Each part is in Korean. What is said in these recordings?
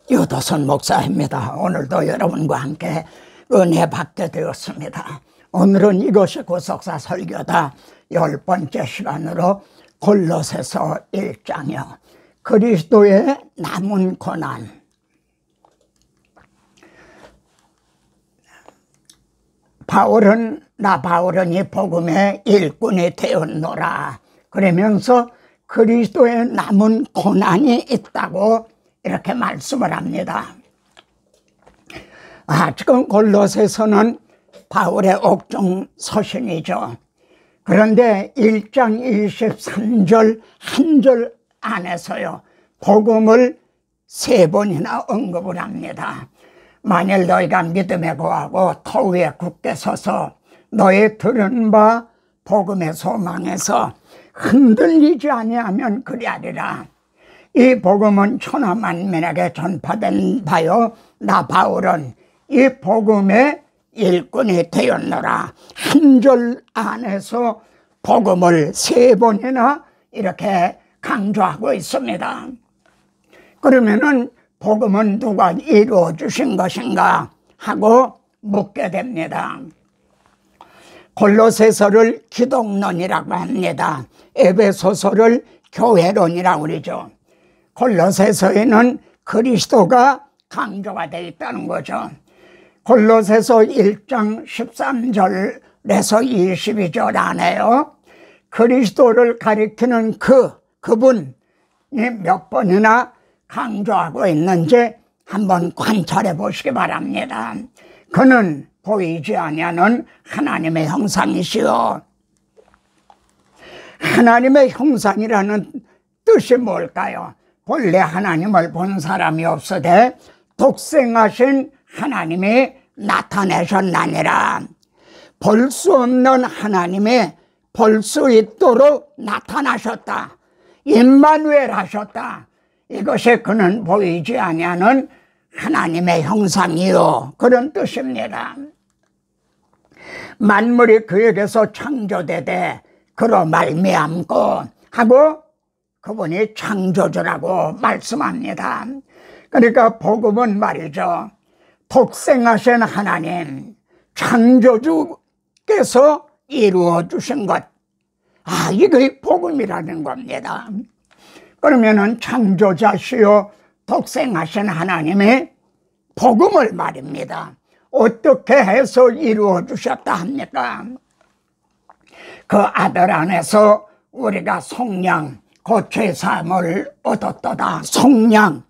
유도선 목사입니다. 오늘도 여러분과 함께 은혜 받게 되었습니다. 오늘은 이것이 구속사 설교다 10번째 시간으로 골로새서 1장이요. 그리스도의 남은 고난. 바울은 이 복음의 일꾼이 되었노라. 그러면서 그리스도의 남은 고난이 있다고 이렇게 말씀을 합니다. 지금 골로새서는 바울의 옥중 서신이죠. 그런데 1장 23절 한 절 안에서요, 복음을 3번이나 언급을 합니다. 만일 너희가 믿음에 거하고 터 위에 굳게 서서 너희 들은 바 복음의 소망에서 흔들리지 아니하면 그리하리라. 이 복음은 천하 만민에게 전파된 바요, 나 바울은 이 복음의 일꾼이 되었노라. 한 절 안에서 복음을 3번이나 이렇게 강조하고 있습니다. 그러면은 복음은 누가 이루어 주신 것인가 하고 묻게 됩니다. 골로새서를 기독론이라고 합니다. 에베소서를 교회론이라고 그러죠. 골로새서에는 그리스도가 강조가 되어 있다는 거죠. 골로새서 1장 13절에서 22절 안에요, 그리스도를 가리키는 그분이 몇 번이나 강조하고 있는지 한번 관찰해 보시기 바랍니다. 그는 보이지 아니하는 하나님의 형상이시요. 하나님의 형상이라는 뜻이 뭘까요? 본래 하나님을 본 사람이 없으되 독생하신 하나님이 나타내셨나니라. 볼 수 없는 하나님이 볼 수 있도록 나타나셨다. 임마누엘 하셨다. 이것이 그는 보이지 아니하는 하나님의 형상이요, 그런 뜻입니다. 만물이 그에게서 창조되되 그로 말미암고 하고 그분이 창조주라고 말씀합니다. 그러니까 복음은 말이죠, 독생하신 하나님 창조주께서 이루어 주신 것, 이게 복음이라는 겁니다. 그러면은 창조자시요 독생하신 하나님이 복음을 말입니다. 어떻게 해서 이루어 주셨다 합니까? 그 아들 안에서 우리가 속량, 그 죄사함을 얻었도다. 속량,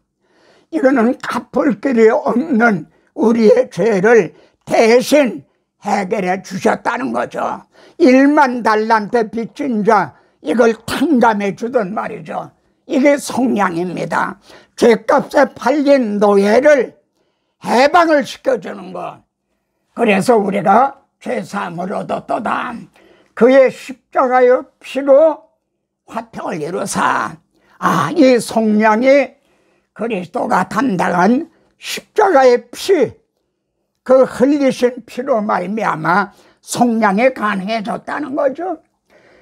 이거는 갚을 길이 없는 우리의 죄를 대신 해결해 주셨다는 거죠. 1만 달란트 빚진 자, 이걸 탕감해 주던 말이죠. 이게 속량입니다. 죄값에 팔린 노예를 해방을 시켜주는 것. 그래서 우리가 죄사함을 얻었도다. 그의 십자가의 피로 화평을 이루사. 이 속량이 그리스도가 담당한 십자가의 피, 그 흘리신 피로 말미암아 속량이 가능해졌다는 거죠.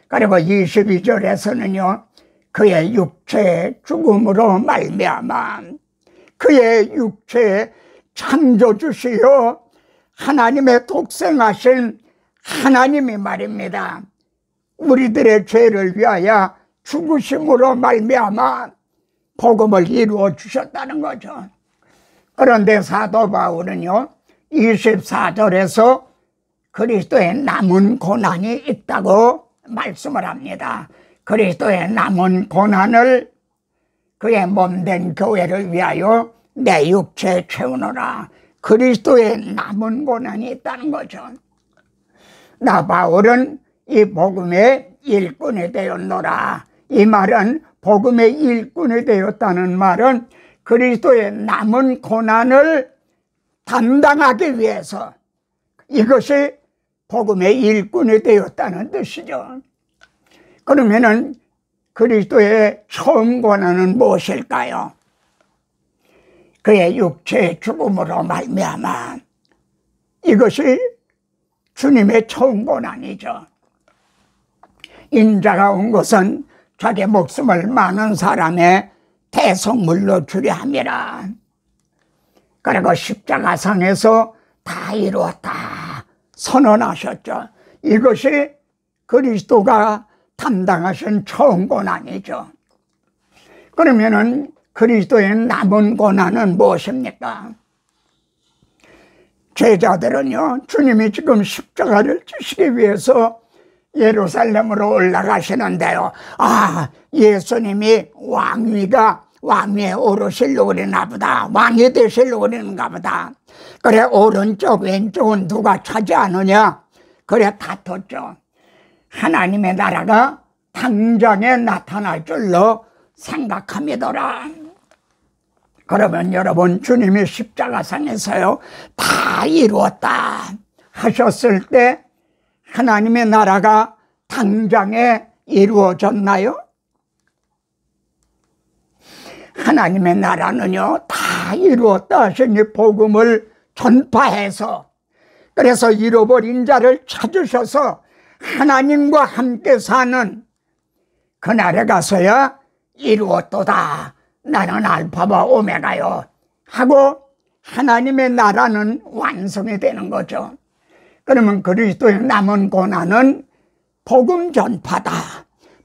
그리고 22절에서는요, 그의 육체의 죽음으로 말미암아, 그의 육체의 창조주시요 하나님의 독생하신 하나님이 말입니다, 우리들의 죄를 위하여 죽으심으로 말미암아 복음을 이루어 주셨다는 거죠. 그런데 사도 바울은요, 24절에서 그리스도의 남은 고난이 있다고 말씀을 합니다. 그리스도의 남은 고난을 그의 몸된 교회를 위하여 내 육체에 채우노라. 그리스도의 남은 고난이 있다는 거죠. 나 바울은 이 복음의 일꾼이 되었노라. 이 말은, 복음의 일꾼이 되었다는 말은 그리스도의 남은 고난을 담당하기 위해서, 이것이 복음의 일꾼이 되었다는 뜻이죠. 그러면은 그리스도의 처음 고난은 무엇일까요? 그의 육체의 죽음으로 말미암아, 이것이 주님의 처음 고난이죠. 인자가 온 것은 자기 목숨을 많은 사람의 대속물로 주려 함이라. 그리고 십자가상에서 다 이루었다 선언하셨죠. 이것이 그리스도가 담당하신 처음 고난이죠. 그러면은 그리스도의 남은 고난은 무엇입니까? 제자들은요, 주님이 지금 십자가를 지시기 위해서 예루살렘으로 올라가시는데요, 아, 예수님이 왕위에 오르시려고 그러나 보다, 왕이 되시려고 그러는가 보다. 그래 오른쪽 왼쪽은 누가 차지하느냐, 그래 다퉜죠. 하나님의 나라가 당장에 나타날 줄로 생각함이더라. 그러면 여러분, 주님이 십자가상에서요 다 이루었다 하셨을 때 하나님의 나라가 당장에 이루어졌나요? 하나님의 나라는요 다 이루었다 하시니 복음을 전파해서, 그래서 잃어버린 자를 찾으셔서 하나님과 함께 사는 그날에 가서야 이루었도다, 나는 알파와 오메가요 하고 하나님의 나라는 완성이 되는 거죠. 그러면 그리스도의 남은 고난은 복음 전파다.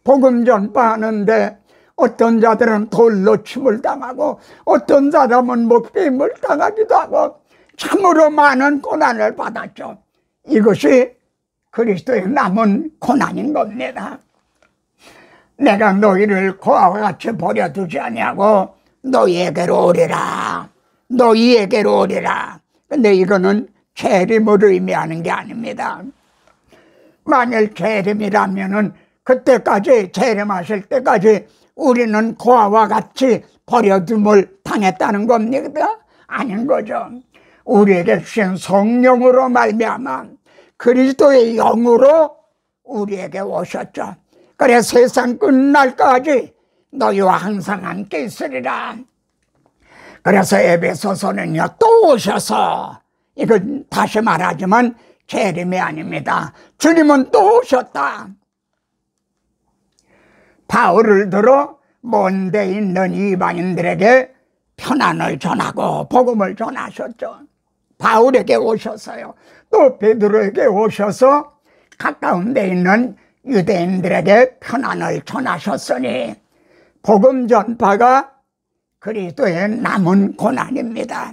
복음 전파하는데 어떤 자들은 돌로 침을 당하고 어떤 사람은 목베임을 당하기도 하고 참으로 많은 고난을 받았죠. 이것이 그리스도의 남은 고난인 겁니다. 내가 너희를 고아와 같이 버려두지 아니하고 너희에게로 오리라, 너희에게로 오리라. 근데 이거는 재림을 의미하는 게 아닙니다. 만일 재림이라면은 그때까지, 재림하실 때까지 우리는 고아와 같이 버려둠을 당했다는 겁니다. 아닌 거죠. 우리에게 주신 성령으로 말미암아 그리스도의 영으로 우리에게 오셨죠. 그래 세상 끝날까지 너희와 항상 함께 있으리라. 그래서 에베소서는요 또 오셔서, 이건 다시 말하지만 재림이 아닙니다. 주님은 또 오셨다. 바울을 들어 먼 데 있는 이방인들에게 편안을 전하고 복음을 전하셨죠. 바울에게 오셨어요. 또 베드로에게 오셔서 가까운 데 있는 유대인들에게 편안을 전하셨으니 복음 전파가 그리스도의 남은 고난입니다.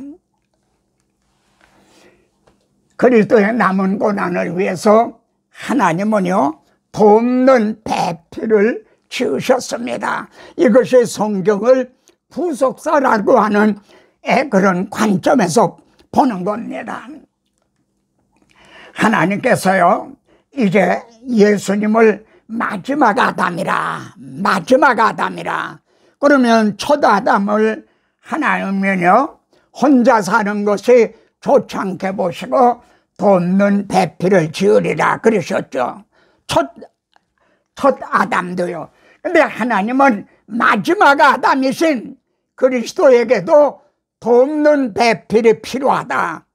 그리스도의 남은 고난을 위해서 하나님은요 돕는 배필을 지으셨습니다. 이것이 성경을 부속사라고 하는 그런 관점에서 보는 겁니다. 하나님께서요 이제 예수님을 마지막 아담이라, 마지막 아담이라. 그러면 첫 아담을 하나님은요 혼자 사는 것이 좋지 않게 보시고 돕는 배필을 지으리라 그러셨죠. 첫 아담도요. 근데 하나님은 마지막 아담이신 그리스도에게도 돕는 배필이 필요하다.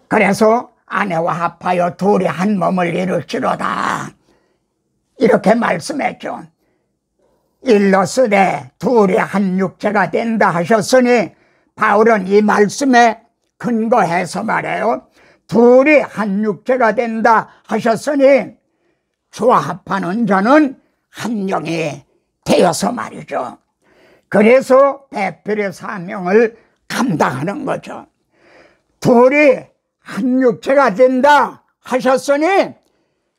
그래서 아내와 합하여 둘이 한 몸을 이룰지로다 이렇게 말씀했죠. 일러스되 둘이 한 육체가 된다 하셨으니 바울은 이 말씀에 근거해서 말해요. 둘이 한 육체가 된다 하셨으니 주와 합하는 자는 한 영이 되어서 말이죠. 그래서 배필의 사명을 감당하는 거죠. 둘이 한 육체가 된다 하셨으니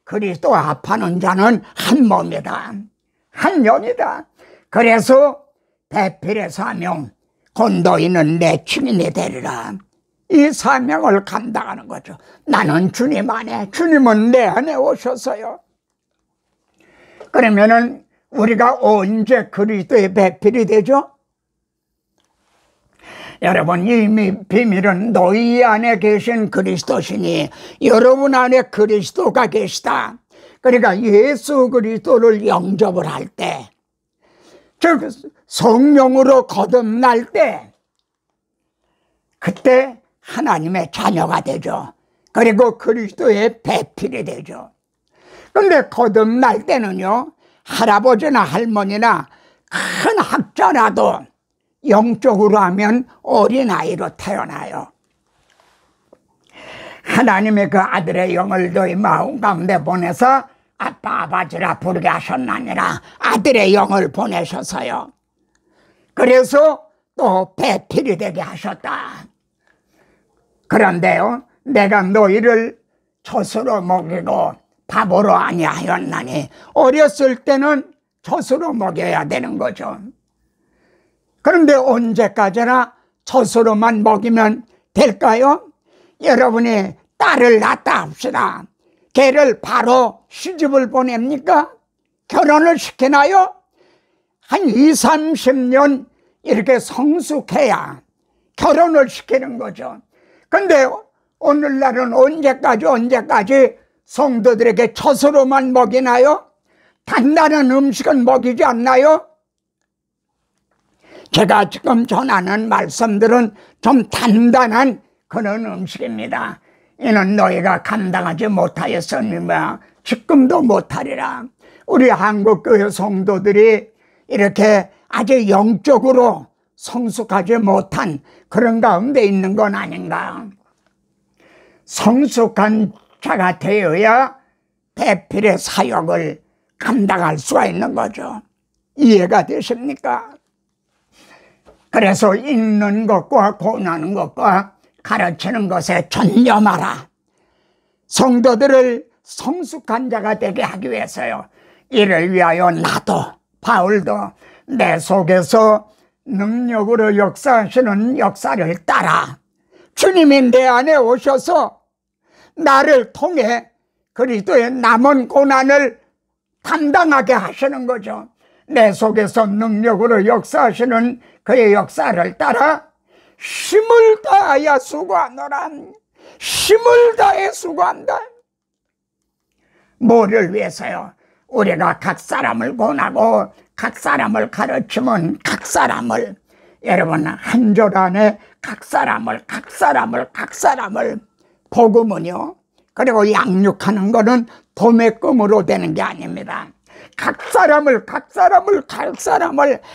그리스도와 합하는 자는 한 몸이다, 한 영이다. 그래서 배필의 사명, 곧 너희는 내 증인이 되리라. 이 사명을 감당하는 거죠. 나는 주님 안에, 주님은 내 안에 오셔서요. 그러면은 우리가 언제 그리스도의 배필이 되죠? 여러분, 이미 비밀은 너희 안에 계신 그리스도시니 여러분 안에 그리스도가 계시다. 그러니까 예수 그리스도를 영접을 할 때, 즉 성령으로 거듭날 때, 그때 하나님의 자녀가 되죠. 그리고 그리스도의 배필이 되죠. 그런데 거듭날 때는요 할아버지나 할머니나 큰 학자라도 영적으로 하면 어린아이로 태어나요. 하나님의 그 아들의 영을 너희 마음 가운데 보내서 아빠 아버지라 부르게 하셨나니라. 아들의 영을 보내셔서요. 그래서 또 배필이 되게 하셨다. 그런데요, 내가 너희를 젖으로 먹이고 밥으로 아니하였나니, 어렸을 때는 젖으로 먹여야 되는 거죠. 그런데 언제까지나 젖으로만 먹이면 될까요? 여러분이 딸을 낳았다 합시다. 걔를 바로 시집을 보냅니까? 결혼을 시키나요? 한 20, 30년 이렇게 성숙해야 결혼을 시키는 거죠. 근데 오늘날은 언제까지 성도들에게 젖으로만 먹이나요? 단단한 음식은 먹이지 않나요? 제가 지금 전하는 말씀들은 좀 단단한 그런 음식입니다. 이는 너희가 감당하지 못하였으니까 지금도 못하리라. 우리 한국교회 성도들이 이렇게 아주 영적으로 성숙하지 못한 그런 가운데 있는 건 아닌가. 성숙한 자가 되어야 배필의 사역을 감당할 수가 있는 거죠. 이해가 되십니까? 그래서 읽는 것과 권하는 것과 가르치는 것에 전념하라. 성도들을 성숙한 자가 되게 하기 위해서요. 이를 위하여 나도, 바울도 내 속에서 능력으로 역사하시는 역사를 따라 주님이 내 안에 오셔서 나를 통해 그리스도의 남은 고난을 감당하게 하시는 거죠. 내 속에서 능력으로 역사하시는 그의 역사를 따라 힘을 다하여 수고하노라. 힘을 다해 수고한다. 뭐를 위해서요? 우리가 각 사람을 권하고 각 사람을 가르치면 각 사람을, 여러분 한 절 안에 각 사람을 복음은요, 그리고 양육하는 거는 도매금으로 되는 게 아닙니다. 각 사람을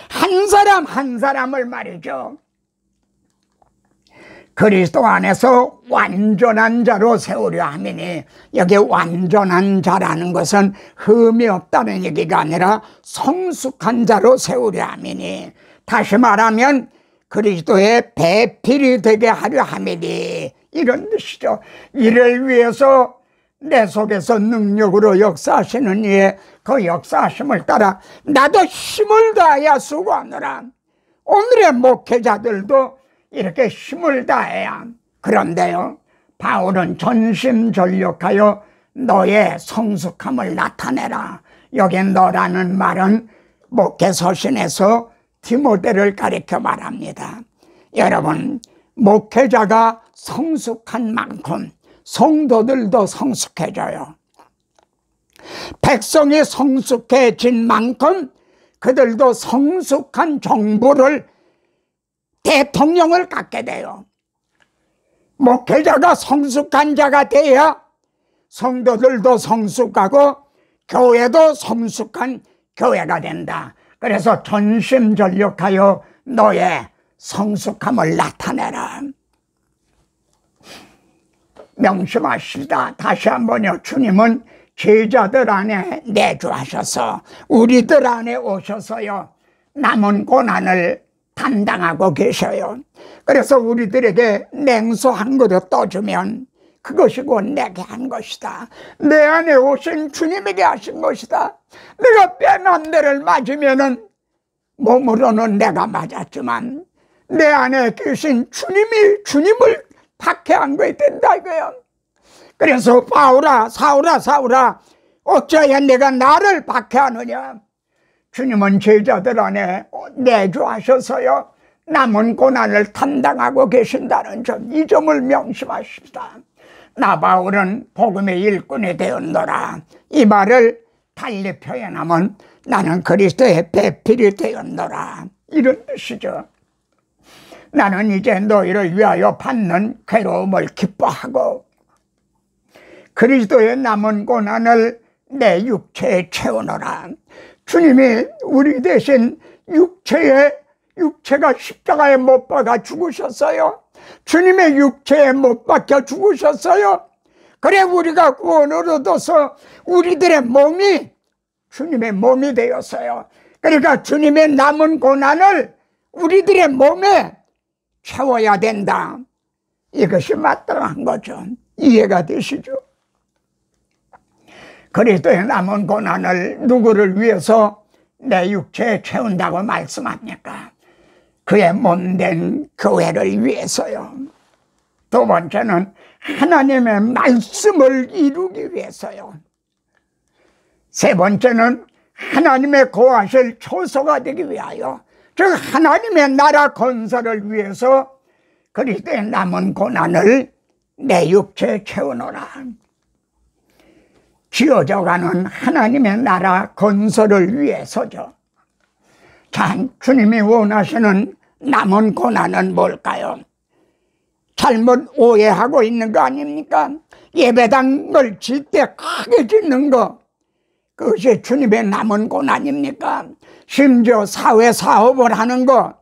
한 사람을 말이죠. 그리스도 안에서 완전한 자로 세우려 함이니, 여기 완전한 자라는 것은 흠이 없다는 얘기가 아니라 성숙한 자로 세우려 함이니, 다시 말하면 그리스도의 배필이 되게 하려 함이니, 이런 뜻이죠. 이를 위해서 내 속에서 능력으로 역사하시는 이의 그 역사하심을 따라 나도 힘을 다하여 수고하노라. 오늘의 목회자들도 이렇게 힘을 다해야. 그런데요, 바울은 전심전력하여 너의 성숙함을 나타내라. 여기 너라는 말은 목회 서신에서 디모데를 가리켜 말합니다. 여러분, 목회자가 성숙한 만큼 성도들도 성숙해져요. 백성이 성숙해진 만큼 그들도 성숙한 정부를, 대통령을 갖게 돼요. 목회자가 성숙한 자가 돼야 성도들도 성숙하고 교회도 성숙한 교회가 된다. 그래서 전심전력하여 너의 성숙함을 나타내라. 명심하시다. 다시 한번요. 주님은 제자들 안에 내주하셔서 우리들 안에 오셔서요, 남은 고난을 담당하고 계셔요. 그래서 우리들에게 냉수 한 그릇 떠주면 그것이 곧 내게 한 것이다. 내 안에 오신 주님에게 하신 것이다. 내가 뺨한 대를 맞으면은 몸으로는 내가 맞았지만 내 안에 계신 주님이 주님을 박해한 거야 된다 이거야. 그래서 바울아, 사울아, 어찌하여 내가 나를 박해하느냐. 주님은 제자들 안에 내주하셔서요, 남은 고난을 담당하고 계신다는 점, 이 점을 명심하십시다. 나 바울은 복음의 일꾼이 되었노라. 이 말을 달리 표현하면 나는 그리스도의 배필이 되었노라, 이런 뜻이죠. 나는 이제 너희를 위하여 받는 괴로움을 기뻐하고 그리스도의 남은 고난을 내 육체에 채우노라. 주님이 우리 대신 육체에 육체가 십자가에 못 박아 죽으셨어요. 주님의 육체에 못 박혀 죽으셨어요. 그래 우리가 구원을 얻어서 우리들의 몸이 주님의 몸이 되었어요. 그러니까 주님의 남은 고난을 우리들의 몸에 채워야 된다. 이것이 마땅한 거죠. 이해가 되시죠? 그리스도의 남은 고난을 누구를 위해서 내 육체에 채운다고 말씀합니까? 그의 몸된 교회를 위해서요. 두 번째는 하나님의 말씀을 이루기 위해서요. 세 번째는 하나님의 거하실 초소가 되기 위하여, 즉 하나님의 나라 건설을 위해서 그리스도의 남은 고난을 내 육체에 채우노라. 지어져가는 하나님의 나라 건설을 위해서죠. 자, 주님이 원하시는 남은 고난은 뭘까요? 잘못 오해하고 있는 거 아닙니까? 예배당을 짓 때 크게 짓는 거, 그것이 주님의 남은 고난입니까? 심지어 사회 사업을 하는 거,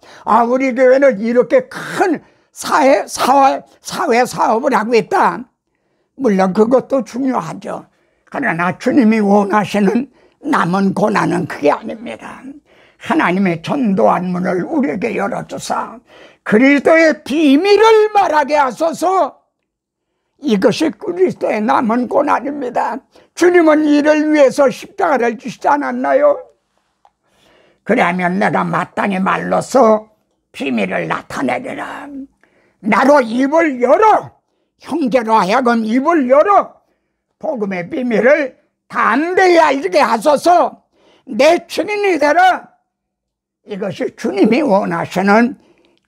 우리 교회는 이렇게 큰 사회 사업을 하고 있다. 물론 그것도 중요하죠. 그러나 주님이 원하시는 남은 고난은 그게 아닙니다. 하나님의 전도한 문을 우리에게 열어주사 그리스도의 비밀을 말하게 하소서. 이것이 그리스도의 남은 고난입니다. 주님은 이를 위해서 십자가를 지시지 않았나요? 그러면 내가 마땅히 말로써 비밀을 나타내리라. 나로 입을 열어, 형제로 하여금 입을 열어 복음의 비밀을 담대히 알게 하소서. 내 증인이 되라. 이것이 주님이 원하시는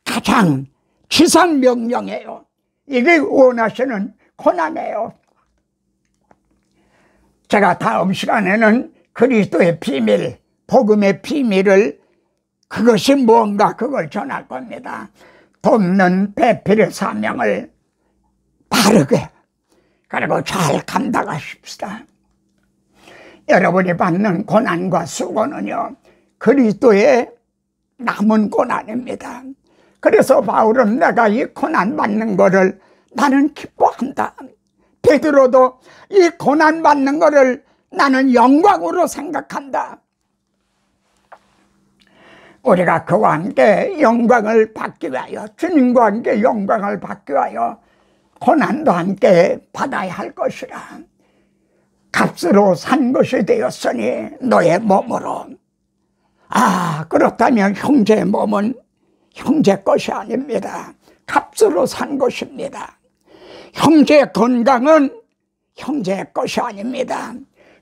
가장 지상 명령이에요. 이게 원하시는 고난이에요. 제가 다음 시간에는 그리스도의 비밀, 복음의 비밀을, 그것이 뭔가 그걸 전할 겁니다. 돕는 배필의 사명을 바르게, 그리고 잘 감당하십시다. 여러분이 받는 고난과 수고는요, 그리스도의 남은 고난입니다. 그래서 바울은 내가 이 고난 받는 거를 나는 기뻐한다. 베드로도 이 고난 받는 거를 나는 영광으로 생각한다. 우리가 그와 함께 영광을 받기 위하여, 주님과 함께 영광을 받기 위하여 고난도 함께 받아야 할 것이라. 값으로 산 것이 되었으니 너의 몸으로. 그렇다면 형제의 몸은 형제 것이 아닙니다. 값으로 산 것입니다. 형제의 건강은 형제의 것이 아닙니다.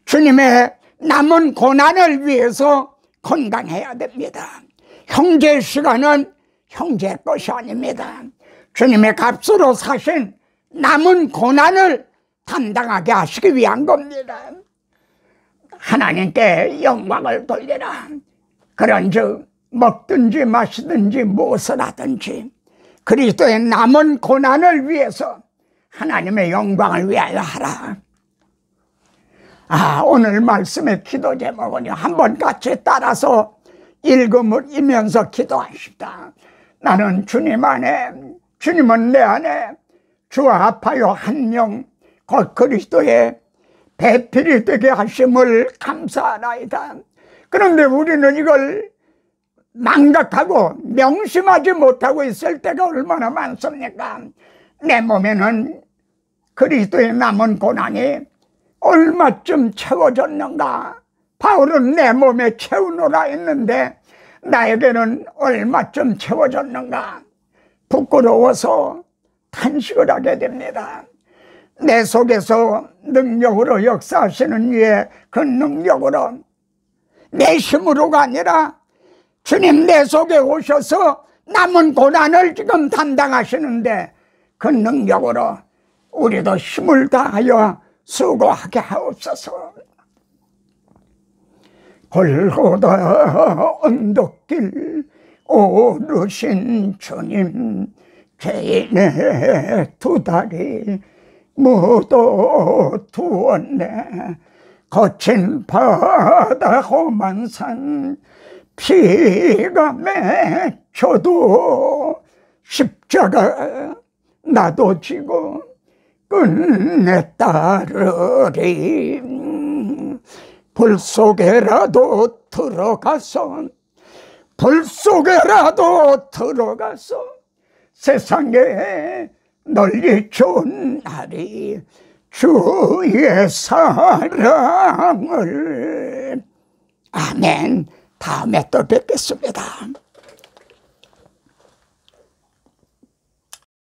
주님의 남은 고난을 위해서 건강해야 됩니다. 형제의 시간은 형제의 것이 아닙니다. 주님의 값으로 사신 남은 고난을 담당하게 하시기 위한 겁니다. 하나님께 영광을 돌리라. 그런즉 먹든지 마시든지 무엇을 하든지 그리스도의 남은 고난을 위해서 하나님의 영광을 위하여 하라. 오늘 말씀의 기도 제목은요, 한번 같이 따라서 읽으면서 기도하십시다. 나는 주님 안에, 주님은 내 안에, 주와 합하여 한 명 곧 그리스도의 배필이 되게 하심을 감사하나이다. 그런데 우리는 이걸 망각하고 명심하지 못하고 있을 때가 얼마나 많습니까? 내 몸에는 그리스도의 남은 고난이 얼마쯤 채워졌는가? 바울은 내 몸에 채우노라 했는데 나에게는 얼마쯤 채워졌는가? 부끄러워서 탄식을 하게 됩니다. 내 속에서 능력으로 역사하시는 이의 그 능력으로, 내 힘으로가 아니라 주님 내 속에 오셔서 남은 고난을 지금 담당하시는데 그 능력으로 우리도 힘을 다하여 수고하게 하옵소서. 골고다 언덕길 오르신 주님, 죄인의 두 다리 모두 두었네. 거친 바다 험한 산 피가 맺혀도 십자가 나도 지고 끝내 따르리. 불 속에라도 들어가서 세상에 널리 전하리 주의 사랑을. 아멘. 다음에 또 뵙겠습니다.